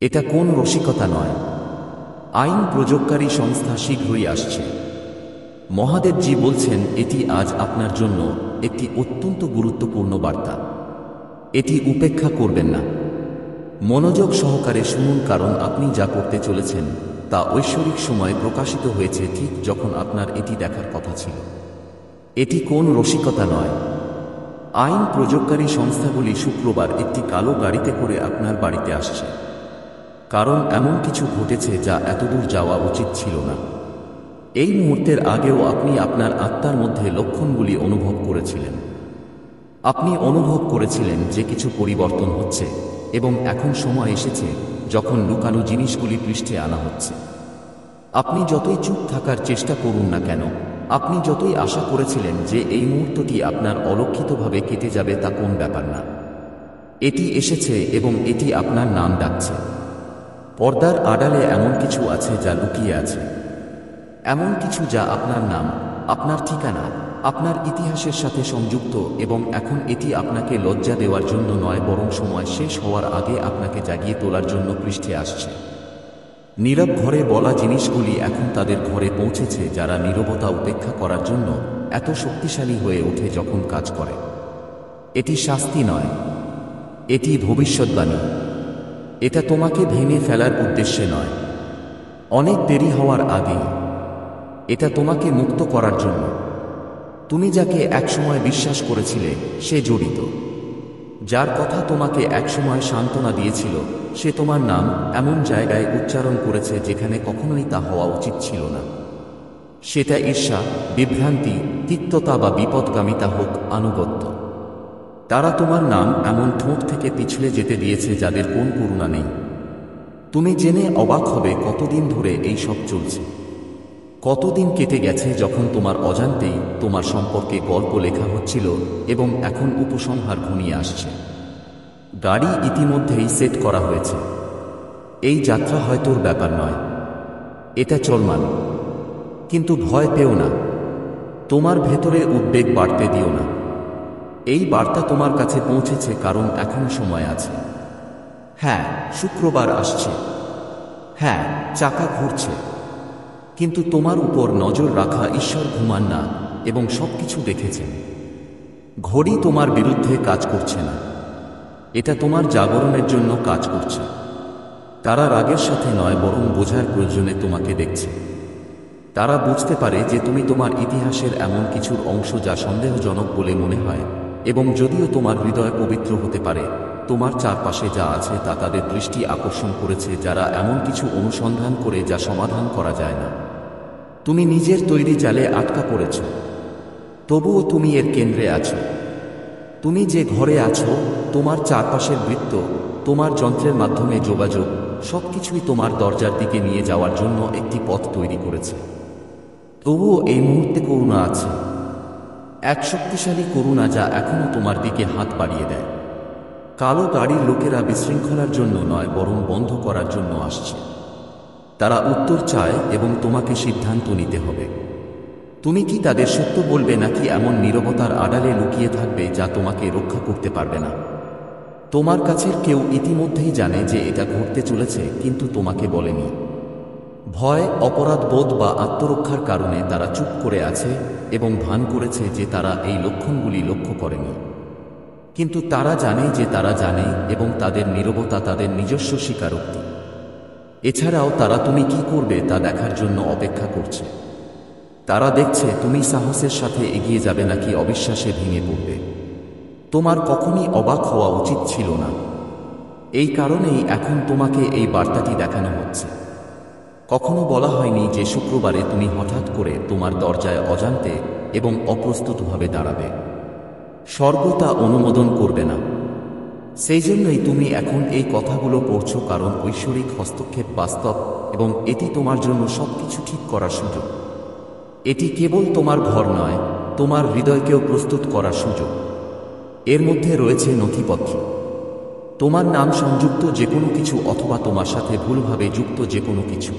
এটা কোন রসিকতা নয়, আইন প্রয়োগকারী সংস্থা শীঘ্রই আসছে। মহাদেবজি বলছেন এটি আজ আপনার জন্য একটি অত্যন্ত গুরুত্বপূর্ণ বার্তা। এটি উপেক্ষা করবেন না। মনোযোগ সহকারে শুনুন, কারণ আপনি যা করতে চলেছেন তা ঐশ্বরিক সময়ে প্রকাশিত হয়েছে ঠিক যখন আপনার এটি দেখার কথা ছিল। এটি কোন রসিকতা নয়। আইন প্রয়োগকারী সংস্থাগুলি শুক্রবার একটি কালো গাড়িতে করে আপনার বাড়িতে আসছে, কারণ এমন কিছু ঘটেছে যা এতদূর যাওয়া উচিত ছিল না। এই মুহূর্তের আগেও আপনি আপনার আত্মার মধ্যে লক্ষণগুলি অনুভব করেছিলেন। আপনি অনুভব করেছিলেন যে কিছু পরিবর্তন হচ্ছে, এবং এখন সময় এসেছে যখন লুকানো জিনিসগুলি পৃষ্ঠে আনা হচ্ছে। আপনি যতই চুপ থাকার চেষ্টা করুন না কেন, আপনি যতই আশা করেছিলেন যে এই মুহূর্তটি আপনার অলক্ষিতভাবে কেটে যাবে, তা কোন ব্যাপার না। এটি এসেছে এবং এটি আপনার নাম ডাকছে। পর্দার আড়ালে এমন কিছু আছে যা লুকিয়ে আছে, এমন কিছু যা আপনার নাম, আপনার ঠিকানা, আপনার ইতিহাসের সাথে সংযুক্ত, এবং এখন এটি আপনাকে লজ্জা দেওয়ার জন্য নয়, বরং সময় শেষ হওয়ার আগে আপনাকে জাগিয়ে তোলার জন্য পৃষ্ঠে আসছে। নীরব ঘরে বলা জিনিসগুলি এখন তাদের ঘরে পৌঁছেছে, যারা নীরবতা উপেক্ষা করার জন্য এত শক্তিশালী হয়ে ওঠে যখন কাজ করে। এটি শাস্তি নয়, এটি ভবিষ্যদ্বাণী। এটা তোমাকে ভেঙে ফেলার উদ্দেশ্যে নয়, অনেক দেরি হওয়ার আগেই। এটা তোমাকে মুক্ত করার জন্য। তুমি যাকে একসময় বিশ্বাস করেছিলে সে জড়িত, যার কথা তোমাকে একসময় সান্ত্বনা দিয়েছিল, সে তোমার নাম এমন জায়গায় উচ্চারণ করেছে যেখানে কখনোই তা হওয়া উচিত ছিল না। সেটা ঈর্ষা, বিভ্রান্তি, তিক্ততা বা বিপদগামিতা হোক, আনুগত্য। তারা তোমার নাম এমন ঠোঁট থেকে পিছলে যেতে দিয়েছে যাদের কোন করুণা নেই। তুমি জেনে অবাক হবে কতদিন ধরে এই সব চলছে। কতদিন কেটে গেছে যখন তোমার অজান্তেই তোমার সম্পর্কে গল্প লেখা হচ্ছিল, এবং এখন উপসংহার ঘনিয়ে আসছে। গাড়ি ইতিমধ্যেই সেট করা হয়েছে। এই যাত্রা হয়তো ওর ব্যাপার নয়, এটা চলমান। কিন্তু ভয় পেও না, তোমার ভেতরে উদ্বেগ বাড়তে দিও না। এই বার্তা তোমার কাছে পৌঁছেছে কারণ এখন সময় আছে। হ্যাঁ, শুক্রবার আসছে। হ্যাঁ, চাকা ঘুরছে। কিন্তু তোমার উপর নজর রাখা ঈশ্বর ঘুমান না, এবং সবকিছু দেখেছেন। ঘড়ি তোমার বিরুদ্ধে কাজ করছে না, এটা তোমার জাগরণের জন্য কাজ করছে। তারা রাগের সাথে নয়, বরং বোঝার প্রয়োজনে তোমাকে দেখছে। তারা বুঝতে পারে যে তুমি তোমার ইতিহাসের এমন কিছুর অংশ যা সন্দেহজনক বলে মনে হয়, এবং যদিও তোমার হৃদয় পবিত্র হতে পারে, তোমার চারপাশে যা আছে তা তাদের দৃষ্টি আকর্ষণ করেছে, যারা এমন কিছু অনুসন্ধান করে যা সমাধান করা যায় না। তুমি নিজের তৈরি জালে আটকা পড়েছ, তবুও তুমি এর কেন্দ্রে আছো। তুমি যে ঘরে আছো, তোমার চারপাশের বৃত্ত, তোমার যন্ত্রের মাধ্যমে যোগাযোগ, সবকিছুই তোমার দরজার দিকে নিয়ে যাওয়ার জন্য একটি পথ তৈরি করেছে। তবুও এই মুহূর্তে করুণা আছে, এক শক্তিশালী করুণা যা এখনো তোমার দিকে হাত বাড়িয়ে দেয়। কালো গাড়ির লোকেরা বিশৃঙ্খলার জন্য নয়, বরং বন্ধ করার জন্য আসছে। তারা উত্তর চায় এবং তোমাকে সিদ্ধান্ত নিতে হবে। তুমি কি তাদের সত্য বলবে, নাকি এমন নীরবতার আড়ালে লুকিয়ে থাকবে যা তোমাকে রক্ষা করতে পারবে না? তোমার কাছের কেউ ইতিমধ্যেই জানে যে এটা ঘটতে চলেছে, কিন্তু তোমাকে বলেনি। ভয়, অপরাধবোধ বা আত্মরক্ষার কারণে তারা চুপ করে আছে এবং ভান করেছে যে তারা এই লক্ষণগুলি লক্ষ্য করেনি। কিন্তু তারা জানে যে তারা জানে, এবং তাদের নীরবতা তাদের নিজস্ব স্বীকারোক্তি। এছাড়াও তারা তুমি কি করবে তা দেখার জন্য অপেক্ষা করছে। তারা দেখছে তুমি সাহসের সাথে এগিয়ে যাবে নাকি অবিশ্বাসে ভেঙে পড়বে। তোমার কখনই অবাক হওয়া উচিত ছিল না। এই কারণেই এখন তোমাকে এই বার্তাটি দেখানো হচ্ছে। কখনো বলা হয়নি যে শুক্রবারে তুমি হঠাৎ করে তোমার দরজায় অজান্তে এবং অপ্রস্তুতভাবে দাঁড়াবে। স্বর্গ তা অনুমোদন করবে না। সেই জন্যই তুমি এখন এই কথাগুলো পড়ছো, কারণ ঐশ্বরিক হস্তক্ষেপ বাস্তব, এবং এটি তোমার জন্য সবকিছু ঠিক করার সুযোগ। এটি কেবল তোমার ঘর নয়, তোমার হৃদয়কেও প্রস্তুত করার সুযোগ। এর মধ্যে রয়েছে নথিপত্র, তোমার নাম সংযুক্ত যে কোনো কিছু, অথবা তোমার সাথে ভুলভাবে যুক্ত যে কোনো কিছু।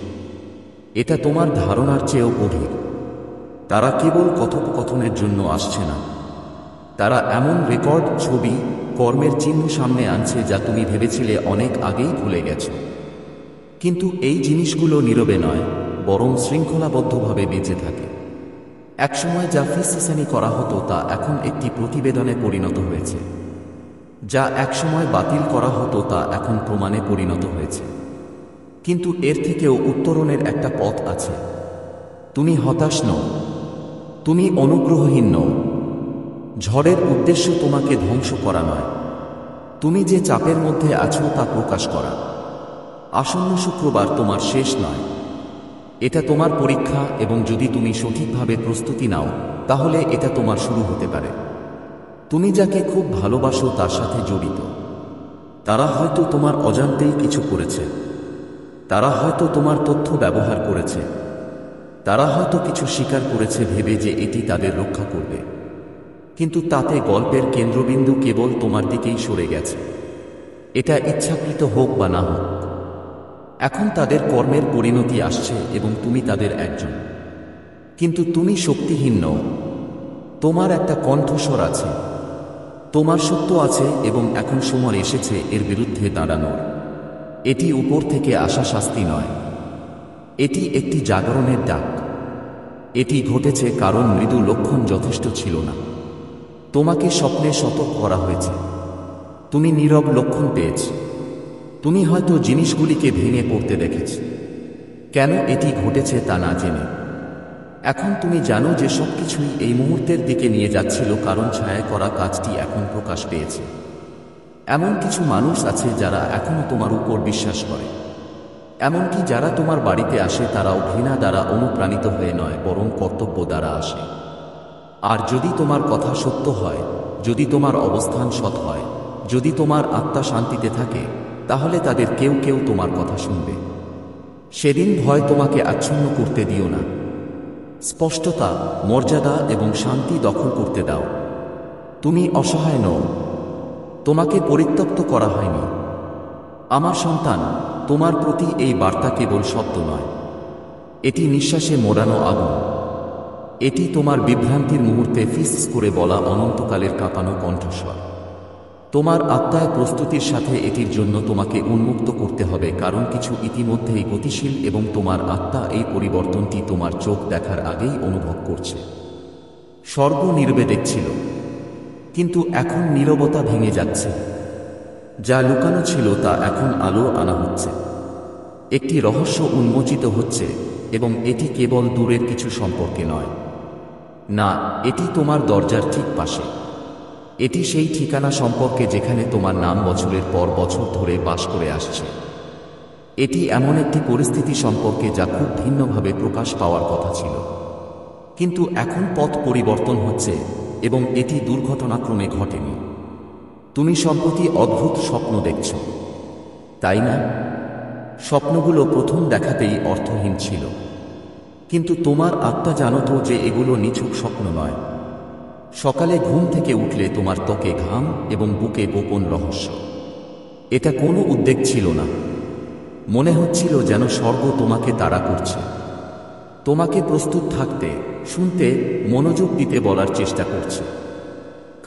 এটা তোমার ধারণার চেয়েও গভীর। তারা কেবল কথোপকথনের জন্য আসছে না, তারা এমন রেকর্ড, ছবি, কর্মের চিহ্ন সামনে আনছে যা তুমি ভেবেছিলে অনেক আগেই ভুলে গেছো। কিন্তু এই জিনিসগুলো নীরবে নয়, বরং শৃঙ্খলাবদ্ধভাবে বেঁচে থাকে। একসময় যা ফিসফিসানি করা হতো তা এখন একটি প্রতিবেদনে পরিণত হয়েছে। যা একসময় বাতিল করা হতো তা এখন প্রমাণে পরিণত হয়েছে। কিন্তু এর থেকেও উত্তরণের একটা পথ আছে। তুমি হতাশ নও, তুমি অনুগ্রহহীন নও। ঝড়ের উদ্দেশ্য তোমাকে ধ্বংস করা নয়, তুমি যে চাপের মধ্যে আছো তা প্রকাশ করা। আসন্ন শুক্রবার তোমার শেষ নয়, এটা তোমার পরীক্ষা, এবং যদি তুমি সঠিকভাবে প্রস্তুতি নাও তাহলে এটা তোমার শুরু হতে পারে। তুমি যাকে খুব ভালোবাসো তার সাথে জড়িত। তারা হয়তো তোমার অজান্তেই কিছু করেছে, তারা হয়তো তোমার তথ্য ব্যবহার করেছে, তারা হয়তো কিছু স্বীকার করেছে ভেবে যে এটি তাদের রক্ষা করবে। কিন্তু তাতে গল্পের কেন্দ্রবিন্দু কেবল তোমার দিকেই সরে গেছে, এটা ইচ্ছাকৃত হোক বা না হোক। এখন তাদের কর্মের পরিণতি আসছে এবং তুমি তাদের একজন। কিন্তু তুমি শক্তিহীন নও, তোমার একটা কণ্ঠস্বর আছে, তোমার সত্য আছে, এবং এখন সময় এসেছে এর বিরুদ্ধে দাঁড়ানোর। এটি উপর থেকে আসা শাস্তি নয়, এটি একটি জাগরণের ডাক। এটি ঘটেছে কারণ মৃদু লক্ষণ যথেষ্ট ছিল না। তোমাকে স্বপ্নে সতর্ক করা হয়েছে, তুমি নীরব লক্ষণ পেয়েছ, তুমি হয়তো জিনিসগুলিকে ভেঙে পড়তে দেখেছ। কেন এটি ঘটেছে তা না জেনে এখন তুমি জানো যে সবকিছুই এই মুহূর্তের দিকে নিয়ে যাচ্ছিল, কারণ ছায়া করা কাজটি এখন প্রকাশ পেয়েছে। এমন কিছু মানুষ আছে যারা এখনো তোমার উপর বিশ্বাস করে, এমনকি যারা তোমার বাড়িতে আসে তারাও ঘৃণা দ্বারা অনুপ্রাণিত হয়ে নয়, বরং কর্তব্য দ্বারা আসে। আর যদি তোমার কথা সত্য হয়, যদি তোমার অবস্থান সৎ হয়, যদি তোমার আত্মা শান্তিতে থাকে, তাহলে তাদের কেউ কেউ তোমার কথা শুনবে। সেদিন ভয় তোমাকে আচ্ছন্ন করতে দিও না। স্পষ্টতা, মর্যাদা এবং শান্তি দখল করতে দাও। তুমি অসহায় নও, তোমাকে পরিত্যক্ত করা হয়নি। আমার সন্তান, তোমার প্রতি এই বার্তা কেবল শব্দ নয়, এটি নিঃশ্বাসে মোড়ানো আগুন। এটি তোমার বিভ্রান্তির মুহূর্তে ফিস করে বলা অনন্তকালের কাঁপানো কণ্ঠস্বর। তোমার আত্মায় প্রস্তুতির সাথে এটির জন্য তোমাকে উন্মুক্ত করতে হবে, কারণ কিছু ইতিমধ্যেই গতিশীল এবং তোমার আত্মা এই পরিবর্তনটি তোমার চোখ দেখার আগেই অনুভব করছে। স্বর্গ নীরবে দেখছিল, কিন্তু এখন নীরবতা ভেঙে যাচ্ছে। যা লুকানো ছিল তা এখন আলো আনা হচ্ছে। একটি রহস্য উন্মোচিত হচ্ছে, এবং এটি কেবল দূরের কিছু সম্পর্কে নয়। না, এটি তোমার দরজার ঠিক পাশে। এটি সেই ঠিকানা সম্পর্কে যেখানে তোমার নাম বছরের পর বছর ধরে বাস করে আসছে। এটি এমন একটি পরিস্থিতি সম্পর্কে যা খুব ভিন্নভাবে প্রকাশ পাওয়ার কথা ছিল, কিন্তু এখন পথ পরিবর্তন হচ্ছে, এবং এটি দুর্ঘটনাক্রমে ঘটেনি। তুমি সম্প্রতি অদ্ভুত স্বপ্ন দেখছ, তাই না? স্বপ্নগুলো প্রথম দেখাতেই অর্থহীন ছিল, কিন্তু তোমার আত্মা জানত যে এগুলো নিছক স্বপ্ন নয়। সকালে ঘুম থেকে উঠলে তোমার ত্বকে ঘাম এবং বুকে গোপন রহস্য। এটা কোনো উদ্বেগ ছিল না, মনে হচ্ছিল যেন স্বর্গ তোমাকে তাড়া করছে, তোমাকে প্রস্তুত থাকতে, শুনতে, মনোযোগ দিতে বলার চেষ্টা করছে।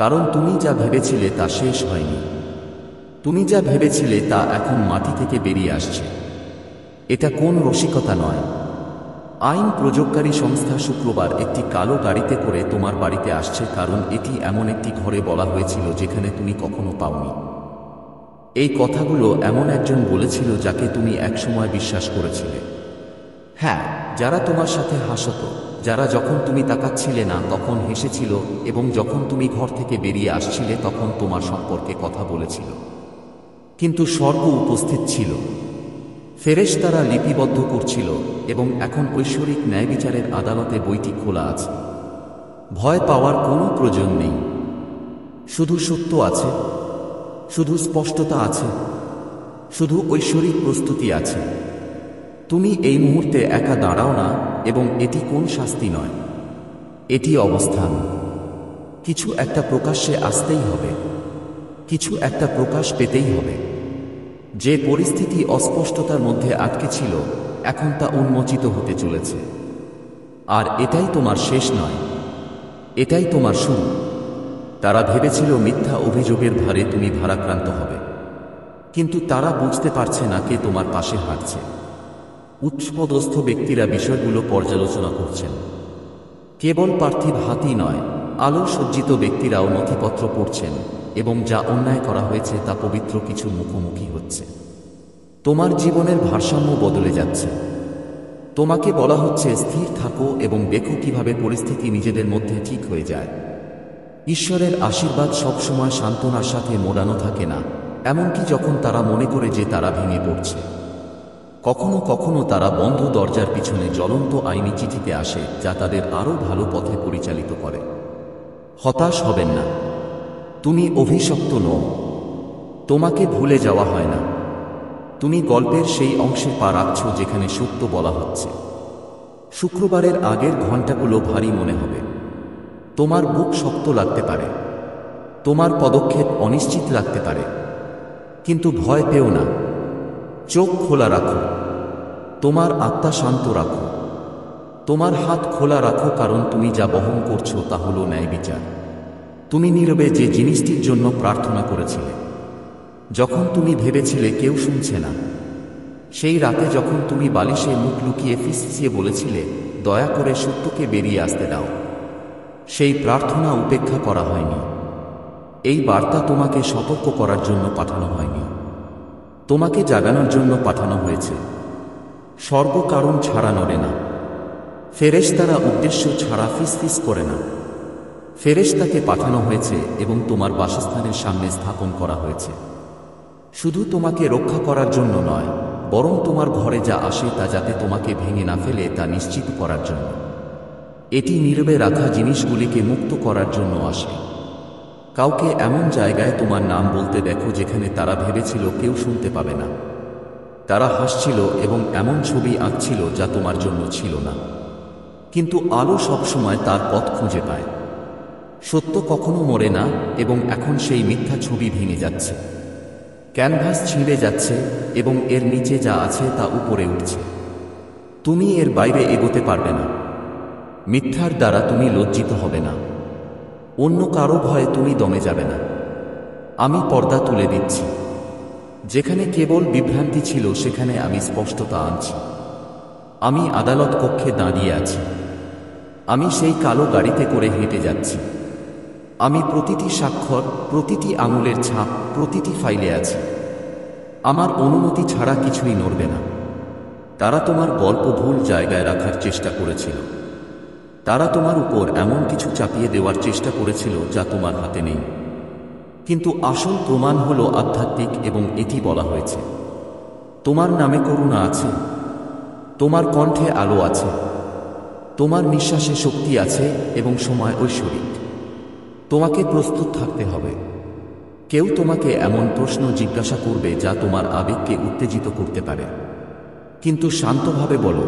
কারণ তুমি যা ভেবেছিলে তা শেষ হয়নি, তুমি যা ভেবেছিলে তা এখন মাটি থেকে বেরিয়ে আসছে। এটা কোন রসিকতা নয়। আইন প্রযোগকারী সংস্থা শুক্রবার একটি কালো গাড়িতে করে তোমার বাড়িতে আসছে, কারণ এটি এমন একটি ঘরে বলা হয়েছিল যেখানে তুমি কখনো পাওনি। এই কথাগুলো এমন একজন বলেছিল যাকে তুমি একসময় বিশ্বাস করেছিলে। হ্যাঁ, যারা তোমার সাথে হাসত, যারা যখন তুমি তাকাচ্ছিলে না তখন হেসেছিল, এবং যখন তুমি ঘর থেকে বেরিয়ে আসছিলে তখন তোমার সম্পর্কে কথা বলেছিল। কিন্তু স্বর্গ উপস্থিত ছিল, ফেরেশতারা লিপিবদ্ধ করছিল, এবং এখন ঐশ্বরিক ন্যায়বিচারের আদালতে বইটি খোলা আছে। ভয় পাওয়ার কোনো প্রয়োজন নেই, শুধু সত্য আছে, শুধু স্পষ্টতা আছে, শুধু ঐশ্বরিক প্রস্তুতি আছে। তুমি এই মুহূর্তে একা দাঁড়াও না, এবং এটি কোন শাস্তি নয়, এটি অবস্থান। কিছু একটা প্রকাশ্যে আসতেই হবে, কিছু একটা প্রকাশ পেতেই হবে। যে পরিস্থিতি অস্পষ্টতার মধ্যে আটকে ছিল, এখন তা উন্মোচিত হতে চলেছে। আর এটাই তোমার শেষ নয়, এটাই তোমার শুরু। তারা ভেবেছিল মিথ্যা অভিযোগের ভারে তুমি ভারাক্রান্ত হবে, কিন্তু তারা বুঝতে পারছে না কে তোমার পাশে হাঁটছে। উচ্চপদস্থ ব্যক্তিরা বিষয়গুলো পর্যালোচনা করছেন। কেবল পার্থিব হাতই নয়, আলো সজ্জিত ব্যক্তিরাও নথিপত্র পড়ছেন এবং যা অন্যায় করা হয়েছে তা পবিত্র কিছু মুখোমুখি হচ্ছে। তোমার জীবনের ভারসাম্য বদলে যাচ্ছে। তোমাকে বলা হচ্ছে স্থির থাকো এবং দেখো কিভাবে পরিস্থিতি নিজেদের মধ্যে ঠিক হয়ে যায়। ঈশ্বরের আশীর্বাদ সবসময় সান্ত্বনার সাথে মোড়ানো থাকে না, এমনকি যখন তারা মনে করে যে তারা ভেঙে পড়ছে। কখনো কখনো তারা বন্ধ দরজার পিছনে জ্বলন্ত আইনি চিঠিতে আসে, যা তাদের আরও ভালো পথে পরিচালিত করে। হতাশ হবেন না, তুমি অভিশপ্ত নও। তোমাকে ভুলে যাওয়া হয় না। তুমি গল্পের সেই অংশে পা রাখছ যেখানে সত্য বলা হচ্ছে। শুক্রবারের আগের ঘণ্টাগুলো ভারী মনে হবে। তোমার বুক শক্ত লাগতে পারে, তোমার পদক্ষেপ অনিশ্চিত লাগতে পারে, কিন্তু ভয় পেও না। চোখ খোলা রাখো, তোমার আত্মা শান্ত রাখো, তোমার হাত খোলা রাখো, কারণ তুমি যা বহন করছো তা হলো ন্যায় বিচার। তুমি নীরবে যে জিনিসটির জন্য প্রার্থনা করেছিলে, যখন তুমি ভেবেছিলে কেউ শুনছে না, সেই রাতে যখন তুমি বালিশে মুখ লুকিয়ে ফিসফিসিয়ে বলেছিলে, দয়া করে সত্যকে বেরিয়ে আসতে দাও, সেই প্রার্থনা উপেক্ষা করা হয়নি। এই বার্তা তোমাকে সতর্ক করার জন্য পাঠানো হয়নি, তোমাকে জাগানোর জন্য পাঠানো হয়েছে। স্বর্গ কারণ ছাড়া নড়ে না, ফেরেশতারা উদ্দেশ্য ছাড়া ফিসফিস করে না। ফেরেশতাকে পাঠানো হয়েছে এবং তোমার বাসস্থানের সামনে স্থাপন করা হয়েছে, শুধু তোমাকে রক্ষা করার জন্য নয়, বরং তোমার ঘরে যা আসে তা যাতে তোমাকে ভেঙে না ফেলে তা নিশ্চিত করার জন্য। এটি নীরবে রাখা জিনিসগুলিকে মুক্ত করার জন্য আসে। কাউকে এমন জায়গায় তোমার নাম বলতে দেখো যেখানে তারা ভেবেছিল কেউ শুনতে পাবে না। তারা হাসছিল এবং এমন ছবি আঁকছিল যা তোমার জন্য ছিল না, কিন্তু আলো সবসময় তার পথ খুঁজে পায়। সত্য কখনো মরে না এবং এখন সেই মিথ্যা ছবি ভেঙে যাচ্ছে। ক্যানভাস ছিঁড়ে যাচ্ছে এবং এর নিচে যা আছে তা উপরে উঠছে। তুমি এর বাইরে এগোতে পারবে না। মিথ্যার দ্বারা তুমি লজ্জিত হবে না, অন্য কারো ভয়ে তুমি দমে যাবে না। আমি পর্দা তুলে দিচ্ছি। যেখানে কেবল বিভ্রান্তি ছিল সেখানে আমি স্পষ্টতা আনছি। আমি আদালত কক্ষে দাঁড়িয়ে আছি। আমি সেই কালো গাড়িতে করে হেঁটে যাচ্ছি। আমি প্রতিটি স্বাক্ষর, প্রতিটি আঙুলের ছাপ, প্রতিটি ফাইলে আছি। আমার অনুমতি ছাড়া কিছুই নড়বে না। তারা তোমার গল্প ভুল জায়গায় রাখার চেষ্টা করেছিল। তারা তোমার উপর এমন কিছু চাপিয়ে দেওয়ার চেষ্টা করেছিল যা তোমার হাতে নেই, কিন্তু আসল প্রমাণ হলো আধ্যাত্মিক এবং এটি বলা হয়েছে। তোমার নামে করুণা আছে, তোমার কণ্ঠে আলো আছে, তোমার নিঃশ্বাসে শক্তি আছে এবং সময় ঐশ্বরিক। তোমাকে প্রস্তুত থাকতে হবে। কেউ তোমাকে এমন প্রশ্ন জিজ্ঞাসা করবে যা তোমার আবেগকে উত্তেজিত করতে পারে, কিন্তু শান্তভাবে বলো,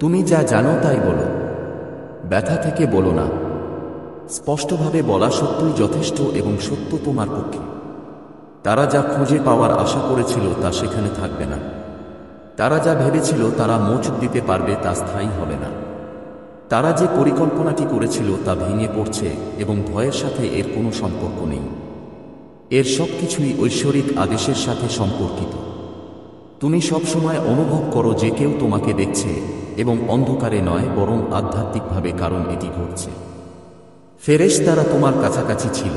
তুমি যা জানো তাই বলো। ব্যথা থেকে বলো না। স্পষ্টভাবে বলা সত্যই যথেষ্ট এবং সত্য তোমার পক্ষে। তারা যা খুঁজে পাওয়ার আশা করেছিল তা সেখানে থাকবে না। তারা যা ভেবেছিল তারা মজুদ দিতে পারবে তা স্থায়ী হবে না। তারা যে পরিকল্পনাটি করেছিল তা ভেঙে পড়ছে এবং ভয়ের সাথে এর কোনো সম্পর্ক নেই। এর সব কিছুই ঐশ্বরিক আদেশের সাথে সম্পর্কিত। তুমি সবসময় অনুভব করো যে কেউ তোমাকে দেখছে, এবং অন্ধকারে নয় বরং আধ্যাত্মিকভাবে, কারণ এটি ঘটছে। ফেরেশতারা তোমার কাছাকাছি ছিল।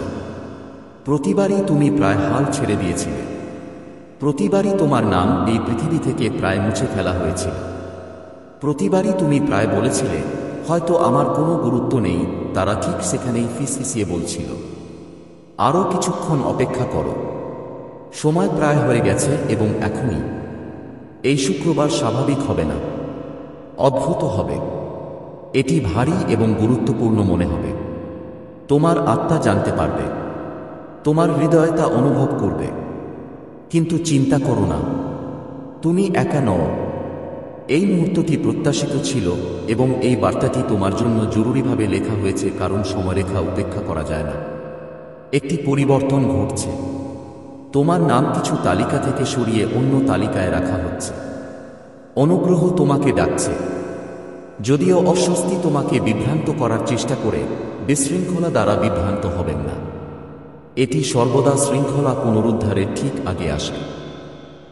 প্রতিবারই তুমি প্রায় হাল ছেড়ে দিয়েছিলে। প্রতিবারই তোমার নাম এই পৃথিবী থেকে প্রায় মুছে ফেলা হয়েছিল। প্রতিবারই তুমি প্রায় বলেছিলে, হয়তো আমার কোনো গুরুত্ব নেই। তারা ঠিক সেখানেই ফিসফিসিয়ে বলছিল, আরও কিছুক্ষণ অপেক্ষা করো, সময় প্রায় হয়ে গেছে এবং এখনই। এই শুক্রবার স্বাভাবিক হবে না, অদ্ভুত হবে। এটি ভারী এবং গুরুত্বপূর্ণ মনে হবে। তোমার আত্মা জানতে পারবে, তোমার হৃদয় তা অনুভব করবে। কিন্তু চিন্তা করো না, তুমি একা নও। এই মুহূর্তটি প্রত্যাশিত ছিল এবং এই বার্তাটি তোমার জন্য জরুরিভাবে লেখা হয়েছে, কারণ সময়রেখা উপেক্ষা করা যায় না। একটি পরিবর্তন ঘটছে। তোমার নাম কিছু তালিকা থেকে সরিয়ে অন্য তালিকায় রাখা হচ্ছে। অনুগ্রহ তোমাকে ডাকছে। যদিও অস্বস্তি তোমাকে বিভ্রান্ত করার চেষ্টা করে, বিশৃঙ্খলা দ্বারা বিভ্রান্ত হবেন না। এটি সর্বদা শৃঙ্খলা পুনরুদ্ধারের ঠিক আগে আসে।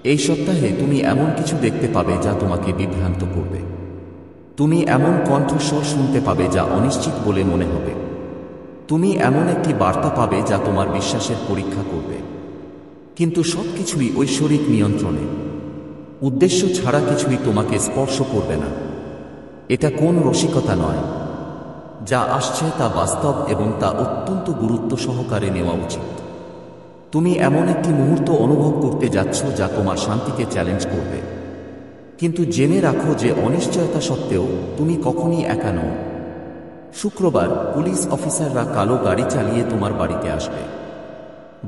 এই সপ্তাহে তুমি এমন কিছু দেখতে পাবে যা তোমাকে বিভ্রান্ত করবে। তুমি এমন কণ্ঠস্বর শুনতে পাবে যা অনিশ্চিত বলে মনে হবে। তুমি এমন একটি বার্তা পাবে যা তোমার বিশ্বাসের পরীক্ষা করবে। কিন্তু সবকিছুই ঐশ্বরিক নিয়ন্ত্রণে। উদ্দেশ্য ছাড়া কিছুই তোমাকে স্পর্শ করবে না। এটা কোন রসিকতা নয়। যা আসছে তা বাস্তব এবং তা অত্যন্ত গুরুত্ব সহকারে নেওয়া উচিত। তুমি এমন একটি মুহূর্ত অনুভব করতে যাচ্ছ যা তোমার শান্তিকে চ্যালেঞ্জ করবে। কিন্তু জেনে রাখো যে অনিশ্চয়তা সত্ত্বেও তুমি কখনই একা নও। শুক্রবার পুলিশ অফিসাররা কালো গাড়ি চালিয়ে তোমার বাড়িতে আসবে।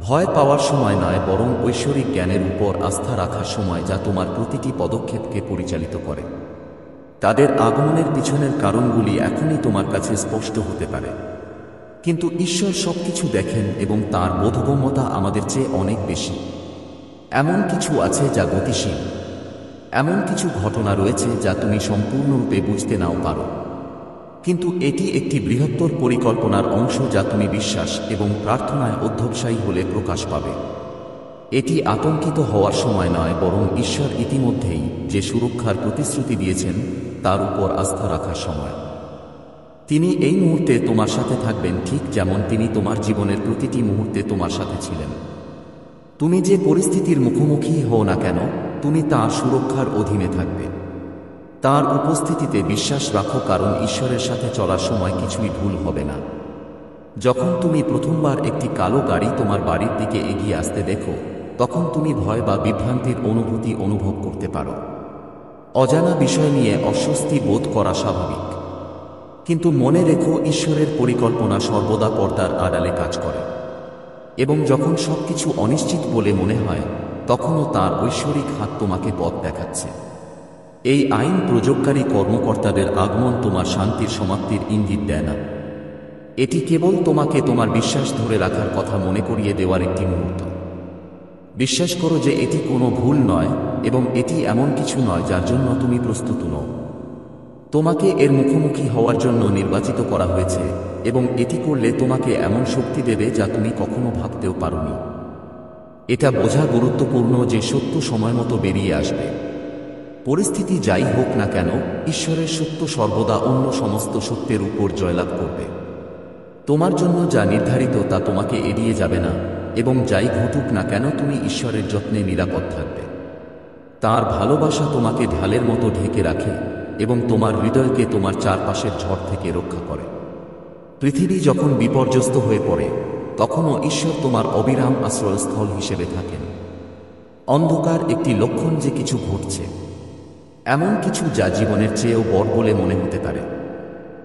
ভয় পাওয়ার সময় নয়, বরং ঐশ্বরিক জ্ঞানের উপর আস্থা রাখার সময়, যা তোমার প্রতিটি পদক্ষেপকে পরিচালিত করে। তাদের আগমনের পিছনের কারণগুলি এখনই তোমার কাছে স্পষ্ট হতে পারে, কিন্তু ঈশ্বর সবকিছু দেখেন এবং তাঁর বোধগম্যতা আমাদের চেয়ে অনেক বেশি। এমন কিছু আছে যা গতিশীল। এমন কিছু ঘটনা রয়েছে যা তুমি সম্পূর্ণরূপে বুঝতে নাও পারো, কিন্তু এটি একটি বৃহত্তর পরিকল্পনার অংশ যা তুমি বিশ্বাস এবং প্রার্থনায় অধ্যবসায়ী হলে প্রকাশ পাবে। এটি আতঙ্কিত হওয়ার সময় নয়, বরং ঈশ্বর ইতিমধ্যেই যে সুরক্ষার প্রতিশ্রুতি দিয়েছেন তার উপর আস্থা রাখার সময়। তিনি এই মুহূর্তে তোমার সাথে থাকবেন, ঠিক যেমন তিনি তোমার জীবনের প্রতিটি মুহূর্তে তোমার সাথে ছিলেন। তুমি যে পরিস্থিতির মুখোমুখি হও না কেন, তুমি তাঁর সুরক্ষার অধীনে থাকবে। তাঁর উপস্থিতিতে বিশ্বাস রাখো, কারণ ঈশ্বরের সাথে চলার সময় কিছুই ভুল হবে না। যখন তুমি প্রথমবার একটি কালো গাড়ি তোমার বাড়ির দিকে এগিয়ে আসতে দেখো, তখন তুমি ভয় বা বিভ্রান্তির অনুভূতি অনুভব করতে পারো। অজানা বিষয় নিয়ে অস্বস্তি বোধ করা স্বাভাবিক, কিন্তু মনে রেখো ঈশ্বরের পরিকল্পনা সর্বদা পর্দার আড়ালে কাজ করে, এবং যখন সবকিছু অনিশ্চিত বলে মনে হয়, তখনও তাঁর ঐশ্বরিক হাত তোমাকে পথ দেখাচ্ছে। এই আইন প্রয়োগকারী কর্মকর্তাদের আগমন তোমার শান্তির সমাপ্তির ইঙ্গিত দেয় না। এটি কেবল তোমাকে তোমার বিশ্বাস ধরে রাখার কথা মনে করিয়ে দেওয়ার একটি মুহূর্ত। বিশ্বাস করো যে এটি কোনো ভুল নয়, এবং এটি এমন কিছু নয় যার জন্য তুমি প্রস্তুত নও। তোমাকে এর মুখোমুখি হওয়ার জন্য নির্বাচিত করা হয়েছে, এবং এটি করলে তোমাকে এমন শক্তি দেবে যা তুমি কখনো ভাবতেও পারোনি। এটা বোঝা গুরুত্বপূর্ণ যে সত্য সময়মতো বেরিয়ে আসবে। পরিস্থিতি যাই হোক না কেন, ঈশ্বরের সত্য সর্বদা অন্য সমস্ত সত্যের উপর জয়লাভ করবে। তোমার জন্য যা নির্ধারিত তা তোমাকে এড়িয়ে যাবে না, এবং যাই ঘটুক না কেন তুমি ঈশ্বরের যত্নে নিরাপদ থাকবে। তাঁর ভালোবাসা তোমাকে ঢালের মতো ঢেকে রাখে এবং তোমার হৃদয়কে তোমার চারপাশের ঝড় থেকে রক্ষা করে। পৃথিবী যখন বিপর্যস্ত হয়ে পড়ে, তখনও ঈশ্বর তোমার অবিরাম আশ্রয়স্থল হিসেবে থাকেন। অন্ধকার একটি লক্ষণ যে কিছু ঘটছে, এমন কিছু যা জীবনের চেয়েও বড় বলে মনে হতে পারে,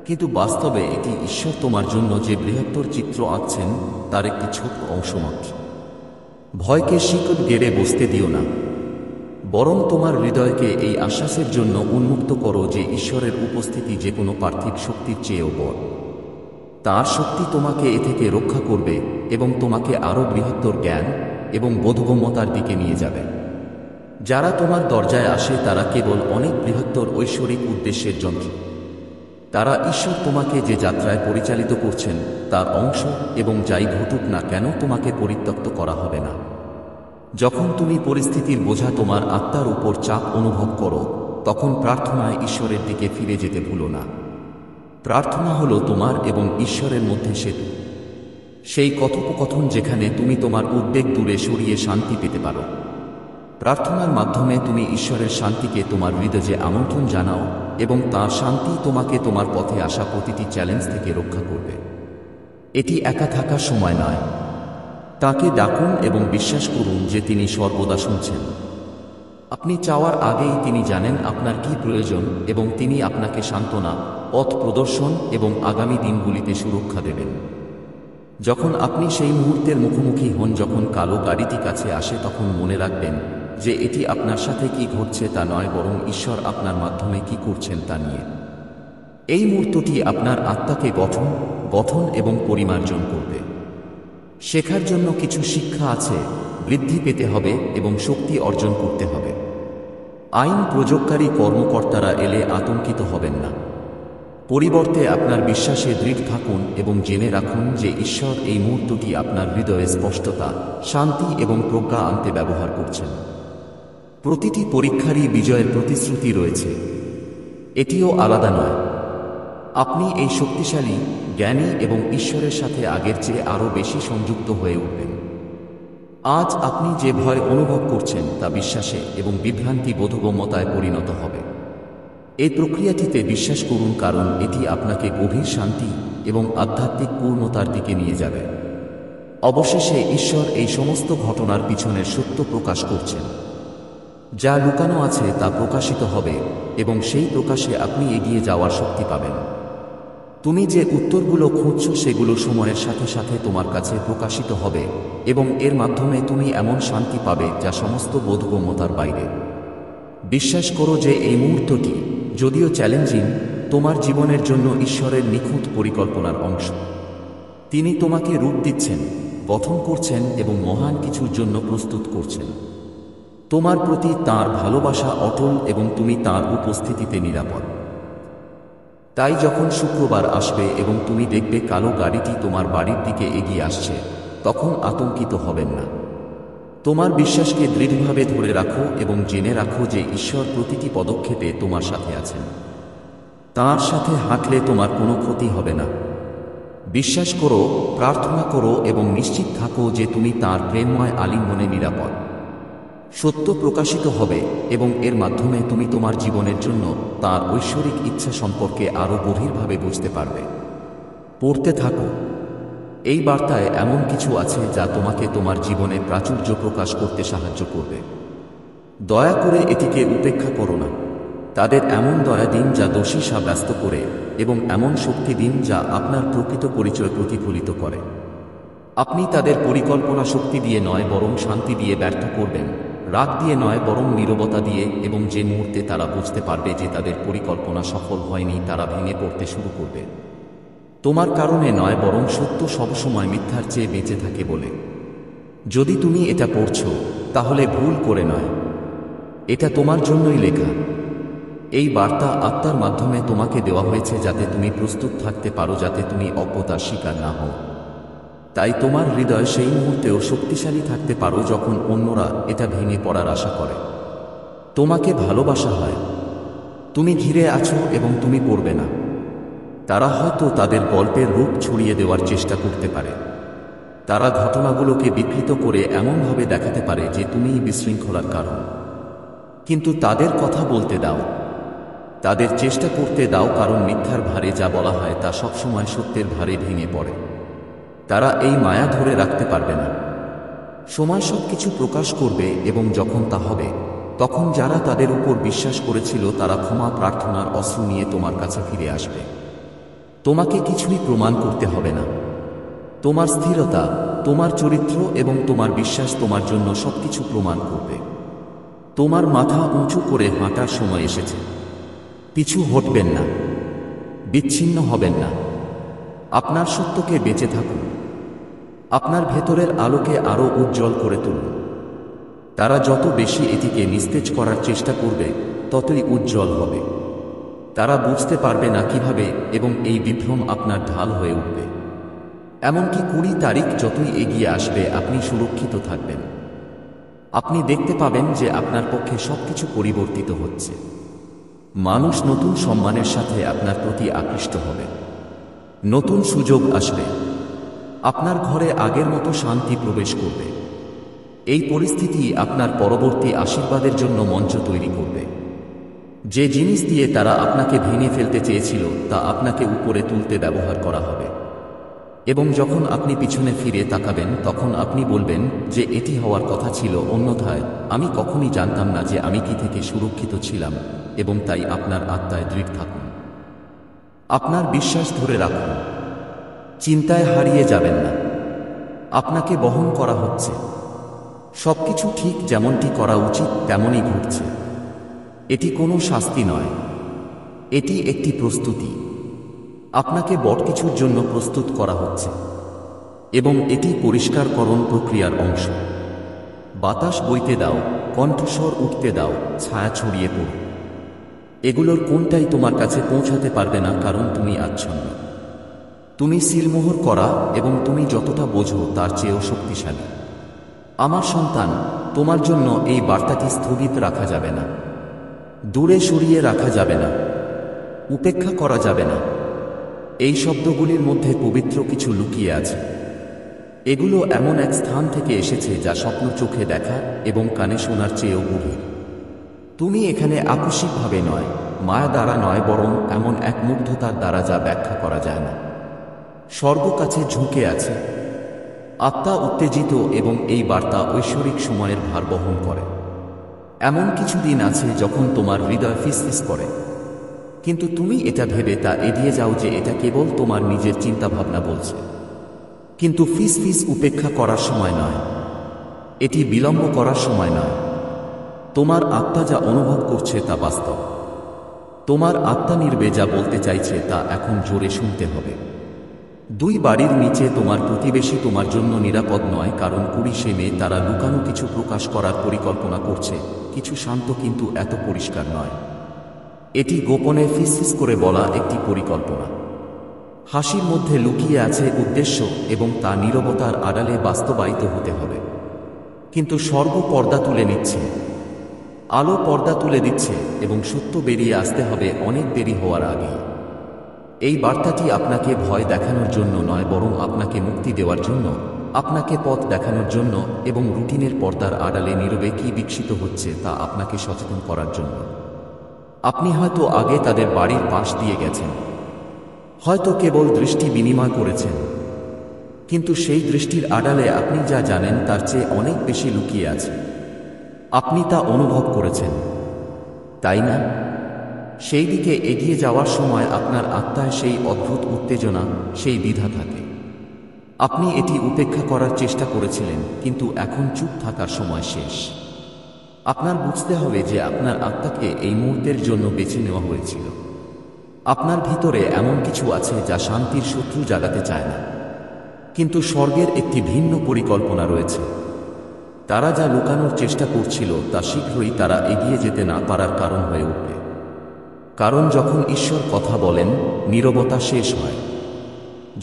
কিন্তু বাস্তবে এটি ঈশ্বর তোমার জন্য যে বৃহত্তর চিত্র আঁকছেন তার একটি ছোট অংশ মাত্র। ভয়কে শিকড় গেড়ে বসতে দিও না, বরং তোমার হৃদয়কে এই আশ্বাসের জন্য উন্মুক্ত করো যে ঈশ্বরের উপস্থিতি যে কোনো পার্থিব শক্তির চেয়েও বড়। তাঁর শক্তি তোমাকে এ থেকে রক্ষা করবে এবং তোমাকে আরও বৃহত্তর জ্ঞান এবং বোধগম্যতার দিকে নিয়ে যাবে। যারা তোমার দরজায় আসে তারা কেবল অনেক বৃহত্তর ঐশ্বরিক উদ্দেশ্যের যন্ত্র। তারা ঈশ্বর তোমাকে যে যাত্রায় পরিচালিত করছেন তার অংশ, এবং যাই ঘটুক না কেন তোমাকে পরিত্যক্ত করা হবে না। যখন তুমি পরিস্থিতির বোঝা তোমার আত্মার উপর চাপ অনুভব করো, তখন প্রার্থনায় ঈশ্বরের দিকে ফিরে যেতে ভুলো না। প্রার্থনা হলো তোমার এবং ঈশ্বরের মধ্যে সেতু, সেই কথোপকথন যেখানে তুমি তোমার উদ্বেগ দূরে সরিয়ে শান্তি পেতে পারো। প্রার্থনার মাধ্যমে তুমি ঈশ্বরের শান্তিকে তোমার হৃদয়ে আমন্ত্রণ জানাও, এবং তাঁর শান্তি তোমাকে তোমার পথে আসা প্রতিটি চ্যালেঞ্জ থেকে রক্ষা করবে। এটি একা থাকার সময় নয়। তাকে ডাকুন এবং বিশ্বাস করুন যে তিনি সর্বদা শুনছেন। আপনি চাওয়ার আগেই তিনি জানেন আপনার কি প্রয়োজন, এবং তিনি আপনাকে সান্ত্বনা, পথ প্রদর্শন এবং আগামী দিনগুলিতে সুরক্ষা দেবেন। যখন আপনি সেই মুহূর্তের মুখোমুখি হন যখন কালো গাড়িটি কাছে আসে, তখন মনে রাখবেন যে এটি আপনার সাথে কি ঘটছে তা নয়, বরং ঈশ্বর আপনার মাধ্যমে কি করছেন তা নিয়ে। এই মুহূর্তটি আপনার আত্মাকে গঠন এবং পরিমার্জন করবে। শেখার জন্য কিছু শিক্ষা আছে, বৃদ্ধি পেতে হবে এবং শক্তি অর্জন করতে হবে। আইন প্রয়োগকারী কর্মকর্তারা এলে আতঙ্কিত হবেন না। পরিবর্তে আপনার বিশ্বাসে দৃঢ় থাকুন এবং জেনে রাখুন যে ঈশ্বর এই মুহূর্তটি আপনার হৃদয়ে স্পষ্টতা, শান্তি এবং প্রজ্ঞা আনতে ব্যবহার করছেন। প্রতিটি পরীক্ষারই বিজয়ের প্রতিশ্রুতি রয়েছে। এটিও আলাদা নয়। আপনি এই শক্তিশালী, জ্ঞানী এবং ঈশ্বরের সাথে আগের চেয়ে আরও বেশি সংযুক্ত হয়ে উঠবেন। আজ আপনি যে ভয় অনুভব করছেন তা বিশ্বাসে এবং বিভ্রান্তি বোধগম্যতায় পরিণত হবে। এই প্রক্রিয়াটিতে বিশ্বাস করুন, কারণ এটি আপনাকে গভীর শান্তি এবং আধ্যাত্মিক পূর্ণতার দিকে নিয়ে যাবে। অবশেষে ঈশ্বর এই সমস্ত ঘটনার পিছনের সত্য প্রকাশ করছেন। যা লুকানো আছে তা প্রকাশিত হবে এবং সেই প্রকাশে আপনি এগিয়ে যাওয়ার শক্তি পাবেন। তুমি যে উত্তরগুলো খুঁজছো সেগুলো সময়ের সাথে সাথে তোমার কাছে প্রকাশিত হবে এবং এর মাধ্যমে তুমি এমন শান্তি পাবে যা সমস্ত বোধগম্যতার বাইরে। বিশ্বাস করো যে এই মুহূর্তটি, যদিও চ্যালেঞ্জিং, তোমার জীবনের জন্য ঈশ্বরের নিখুঁত পরিকল্পনার অংশ। তিনি তোমাকে রূপ দিচ্ছেন, গঠন করছেন এবং মহান কিছুর জন্য প্রস্তুত করছেন। তোমার প্রতি তাঁর ভালোবাসা অটল এবং তুমি তাঁর উপস্থিতিতে নিরাপদ। তাই যখন শুক্রবার আসবে এবং তুমি দেখবে কালো গাড়িটি তোমার বাড়ির দিকে এগিয়ে আসছে, তখন আতঙ্কিত হবেন না। তোমার বিশ্বাসকে দৃঢ়ভাবে ধরে রাখো এবং জেনে রাখো যে ঈশ্বর প্রতিটি পদক্ষেপে তোমার সাথে আছেন। তাঁর সাথে হাঁটলে তোমার কোনো ক্ষতি হবে না। বিশ্বাস করো, প্রার্থনা করো এবং নিশ্চিত থাকো যে তুমি তাঁর প্রেমময় আলিঙ্গনে নিরাপদ। সত্য প্রকাশিত হবে এবং এর মাধ্যমে তুমি তোমার জীবনের জন্য তাঁর ঐশ্বরিক ইচ্ছা সম্পর্কে আরও গভীরভাবে বুঝতে পারবে। পড়তে থাকো। এই বার্তায় এমন কিছু আছে যা তোমাকে তোমার জীবনে প্রাচুর্য প্রকাশ করতে সাহায্য করবে। দয়া করে এটিকে উপেক্ষা করো না। তাদের এমন দয়া দিন যা দোষী সাব্যস্ত করে এবং এমন শক্তি দিন যা আপনার প্রকৃত পরিচয় প্রতিফলিত করে। আপনি তাদের পরিকল্পনা শক্তি দিয়ে নয় বরং শান্তি দিয়ে ব্যর্থ করবেন, রাগ দিয়ে নয় বরং নীরবতা দিয়ে, এবং যে মুহূর্তে তারা বুঝতে পারবে যে তাদের পরিকল্পনা সফল হয়নি, তারা ভেঙে পড়তে শুরু করবে। তোমার কারণে নয় বরং সত্য সবসময় মিথ্যার চেয়ে বেঁচে থাকে বলে। যদি তুমি এটা পড়ছো, তাহলে ভুল করে নয়, এটা তোমার জন্যই লেখা। এই বার্তা আত্মার মাধ্যমে তোমাকে দেওয়া হয়েছে যাতে তুমি প্রস্তুত থাকতে পারো, যাতে তুমি অজ্ঞতার শিকার না হও। তাই তোমার হৃদয় সেই মুহূর্তেও শক্তিশালী থাকতে পারো যখন অন্যরা এটা ভেঙে পড়ার আশা করে। তোমাকে ভালোবাসা হয়। তুমি ঘিরে আছো এবং তুমি পড়বে না। তারা হয়তো তাদের গল্পের রূপ ছড়িয়ে দেওয়ার চেষ্টা করতে পারে। তারা ঘটনাগুলোকে বিকৃত করে এমনভাবে দেখাতে পারে যে তুমিই বিশৃঙ্খলার কারণ। কিন্তু তাদের কথা বলতে দাও, তাদের চেষ্টা করতে দাও, কারণ মিথ্যার ভারে যা বলা হয় তা সবসময় সত্যের ভারে ভেঙে পড়ে। তারা এই মায়া ধরে রাখতে পারবে না। সময় সবকিছু প্রকাশ করবে এবং যখন তা হবে, তখন যারা তাদের উপর বিশ্বাস করেছিল তারা ক্ষমা প্রার্থনার অশ্রু নিয়ে তোমার কাছে ফিরে আসবে। তোমাকে কিছুই প্রমাণ করতে হবে না। তোমার স্থিরতা, তোমার চরিত্র এবং তোমার বিশ্বাস তোমার জন্য সবকিছু প্রমাণ করবে। তোমার মাথা উঁচু করে হাঁটার সময় এসেছে। পিছু হটবেন না, বিচ্ছিন্ন হবেন না। আপনার সত্যকে বেঁচে থাকুন। আপনার ভেতরের আলোকে আরও উজ্জ্বল করে তুলুন। তারা যত বেশি এটিকে নিস্তেজ করার চেষ্টা করবে, ততই উজ্জ্বল হবে। তারা বুঝতে পারবে না কিভাবে, এবং এই বিভ্রম আপনার ঢাল হয়ে উঠবে। এমনকি 20 তারিখ যতই এগিয়ে আসবে, আপনি সুরক্ষিত থাকবেন। আপনি দেখতে পাবেন যে আপনার পক্ষে সবকিছু পরিবর্তিত হচ্ছে। মানুষ নতুন সম্মানের সাথে আপনার প্রতি আকৃষ্ট হবে। নতুন সুযোগ আসবে। আপনার ঘরে আগের মতো শান্তি প্রবেশ করবে। এই পরিস্থিতি আপনার পরবর্তী আশীর্বাদের জন্য মঞ্চ তৈরি করবে। যে জিনিস দিয়ে তারা আপনাকে ভেঙে ফেলতে চেয়েছিল তা আপনাকে উপরে তুলতে ব্যবহার করা হবে। এবং যখন আপনি পিছনে ফিরে তাকাবেন, তখন আপনি বলবেন যে এটি হওয়ার কথা ছিল, অন্যথায় আমি কখনই জানতাম না যে আমি কি থেকে সুরক্ষিত ছিলাম। এবং তাই আপনার আত্মায় দৃঢ় থাকুন। আপনার বিশ্বাস ধরে রাখুন। চিন্তায় হারিয়ে যাবেন না। আপনাকে বহন করা হচ্ছে। সবকিছু ঠিক যেমনটি করা উচিত তেমনই ঘটছে। এটি কোনো শাস্তি নয়, এটি একটি প্রস্তুতি। আপনাকে বড় কিছুর জন্য প্রস্তুত করা হচ্ছে এবং এটি পরিষ্কারকরণ প্রক্রিয়ার অংশ। বাতাস বইতে দাও, কণ্ঠস্বর উঠতে দাও, ছায়া ছড়িয়ে পড়ো। এগুলোর কোনটাই তোমার কাছে পৌঁছাতে পারবে না, কারণ তুমি আচ্ছন্ন। তুমি সিলমোহর করা এবং তুমি যতটা বোঝো তার চেয়েও শক্তিশালী। আমার সন্তান, তোমার জন্য এই বার্তাটি স্থগিত রাখা যাবে না, দূরে সরিয়ে রাখা যাবে না, উপেক্ষা করা যাবে না। এই শব্দগুলির মধ্যে পবিত্র কিছু লুকিয়ে আছে। এগুলো এমন এক স্থান থেকে এসেছে যা স্বপ্ন চোখে দেখা এবং কানে শোনার চেয়েও গভীর। তুমি এখানে আকস্মিকভাবে নয়, মায়া দ্বারা নয়, বরং এমন এক মুগ্ধতার দ্বারা যা ব্যাখ্যা করা যায় না। স্বর্গ কাছে ঝুঁকে আছে, আত্মা উত্তেজিত, এবং এই বার্তা ঐশ্বরিক সময়ের ভার বহন করে। এমন কিছু দিন আছে যখন তোমার হৃদয় ফিসফিস করে, কিন্তু তুমি এটা ভেবে তা এড়িয়ে যাও যে এটা কেবল তোমার নিজের চিন্তাভাবনা বলছে। কিন্তু ফিসফিস উপেক্ষা করার সময় নয়, এটি বিলম্ব করার সময় নয়। তোমার আত্মা যা অনুভব করছে তা বাস্তব। তোমার আত্মা নির্বে যা বলতে চাইছে তা এখন জোরে শুনতে হবে। 2 বাড়ির নিচে তোমার প্রতিবেশী তোমার জন্য নিরাপদ নয়, কারণ 20 মে তারা লুকানো কিছু প্রকাশ করার পরিকল্পনা করছে, কিছু শান্ত কিন্তু এত পরিষ্কার নয়। এটি গোপনে ফিসফিস করে বলা একটি পরিকল্পনা। হাসির মধ্যে লুকিয়ে আছে উদ্দেশ্য, এবং তা নীরবতার আড়ালে বাস্তবায়িত হতে হবে। কিন্তু স্বর্গ পর্দা তুলে নিচ্ছে, আলো পর্দা তুলে দিচ্ছে, এবং সত্য বেরিয়ে আসতে হবে অনেক দেরি হওয়ার আগেই। এই বার্তাটি আপনাকে ভয় দেখানোর জন্য নয়, বরং আপনাকে মুক্তি দেওয়ার জন্য, আপনাকে পথ দেখানোর জন্য, এবং রুটিনের পর্দার আড়ালে নীরবে কি বিকশিত হচ্ছে তা আপনাকে সচেতন করার জন্য। আপনি হয়তো আগে তাদের বাড়ির পাশ দিয়ে গেছেন, হয়তো কেবল দৃষ্টি বিনিময় করেছেন, কিন্তু সেই দৃষ্টির আড়ালে আপনি যা জানেন তার চেয়ে অনেক বেশি লুকিয়ে আছে। আপনি তা অনুভব করেছেন, তাই না? সেই দিকে এগিয়ে যাওয়ার সময় আপনার আত্মায় সেই অদ্ভুত উত্তেজনা, সেই দ্বিধা থাকে। আপনি এটি উপেক্ষা করার চেষ্টা করেছিলেন, কিন্তু এখন চুপ থাকার সময় শেষ। আপনার বুঝতে হবে যে আপনার আত্মাকে এই মুহূর্তের জন্য বেছে নেওয়া হয়েছিল। আপনার ভিতরে এমন কিছু আছে যা শান্তির শত্রু জাগাতে চায় না, কিন্তু স্বর্গের একটি ভিন্ন পরিকল্পনা রয়েছে। তারা যা লুকানোর চেষ্টা করছিল তা শীঘ্রই তারা এগিয়ে যেতে না পারার কারণ হয়ে উঠবে। কারণ যখন ঈশ্বর কথা বলেন, নীরবতা শেষ হয়।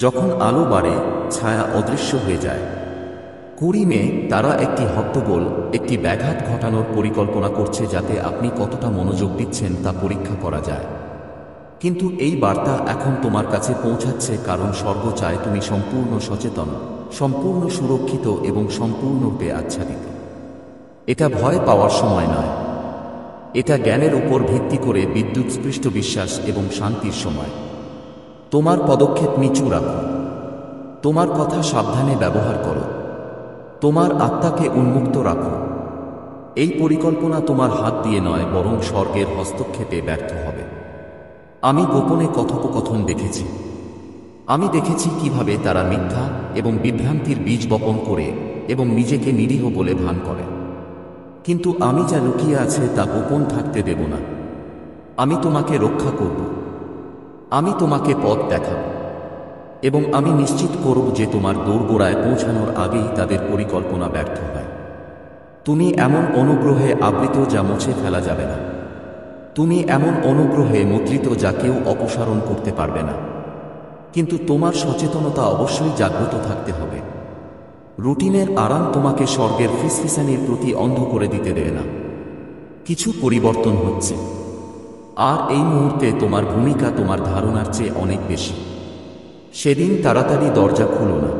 যখন আলো বাড়ে, ছায়া অদৃশ্য হয়ে যায়। 20 মে তারা একটি হট্টগোল, একটি ব্যাঘাত ঘটানোর পরিকল্পনা করছে, যাতে আপনি কতটা মনোযোগ দিচ্ছেন তা পরীক্ষা করা যায়। কিন্তু এই বার্তা এখন তোমার কাছে পৌঁছাচ্ছে, কারণ স্বর্গ চায় তুমি সম্পূর্ণ সচেতন, সম্পূর্ণ সুরক্ষিত এবং সম্পূর্ণরূপে আচ্ছাদিত। এটা ভয় পাওয়ার সময় নয়, এটা জ্ঞানের উপর ভিত্তি করে বিদ্যুৎস্পৃষ্ট বিশ্বাস এবং শান্তির সময়। তোমার পদক্ষেপ নিচু রাখো, তোমার কথা সাবধানে ব্যবহার করো, তোমার আত্মাকে উন্মুক্ত রাখো। এই পরিকল্পনা তোমার হাত দিয়ে নয়, বরং স্বর্গের হস্তক্ষেপে ব্যর্থ হবে। আমি গোপনে কথোপকথন দেখেছি। আমি দেখেছি কিভাবে তারা মিথ্যা এবং বিভ্রান্তির বীজ বপন করে এবং নিজেকে নিরীহ বলে ভান করে। কিন্তু আমি যা লুকিয়ে আছে তা গোপন থাকতে দেব না। আমি তোমাকে রক্ষা করব, আমি তোমাকে পথ দেখাব, এবং আমি নিশ্চিত করব যে তোমার দোরগোড়ায় পৌঁছানোর আগেই তাদের পরিকল্পনা ব্যর্থ হয়। তুমি এমন অনুগ্রহে আবৃত যা মুছে ফেলা যাবে না। তুমি এমন অনুগ্রহে মুদ্রিত যা কেউ অপসারণ করতে পারবে না। কিন্তু তোমার সচেতনতা অবশ্যই জাগ্রত থাকতে হবে। রুটিনের আরাম তোমাকে স্বর্গের ফিসফিসানির প্রতি অন্ধ করে দিতে দেয় না। কিছু পরিবর্তন হচ্ছে, আর এই মুহূর্তে তোমার ভূমিকা তোমার ধারণার চেয়ে অনেক বেশি। সেদিন তাড়াতাড়ি দরজা খুলো না।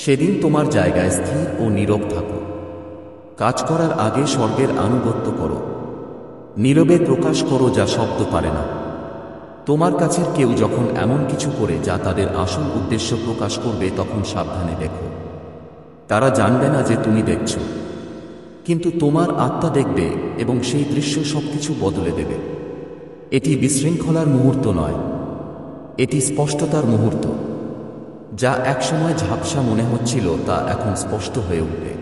সেদিন তোমার জায়গায় স্থির ও নীরব থাকো। কাজ করার আগে স্বর্গের আনুগত্য করো। নীরবে প্রকাশ করো যা শব্দ পারে না। তোমার কাছের কেউ যখন এমন কিছু করে যা তাদের আসল উদ্দেশ্য প্রকাশ করবে, তখন সাবধানে দেখো। তারা জানবে না যে তুমি দেখছো, কিন্তু তোমার আত্মা দেখবে, এবং সেই দৃশ্য সবকিছু বদলে দেবে। এটি বিশৃঙ্খলার মুহূর্ত নয়, এটি স্পষ্টতার মুহূর্ত। যা একসময় ঝাপসা মনে হচ্ছিল তা এখন স্পষ্ট হয়ে উঠবে।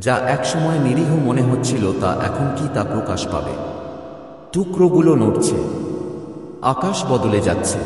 যা একসময় নিরীহ মনে হচ্ছিল তা এখন কি তা প্রকাশ পাবে। টুকরোগুলো নড়ছে, আকাশ বদলে যাচ্ছে।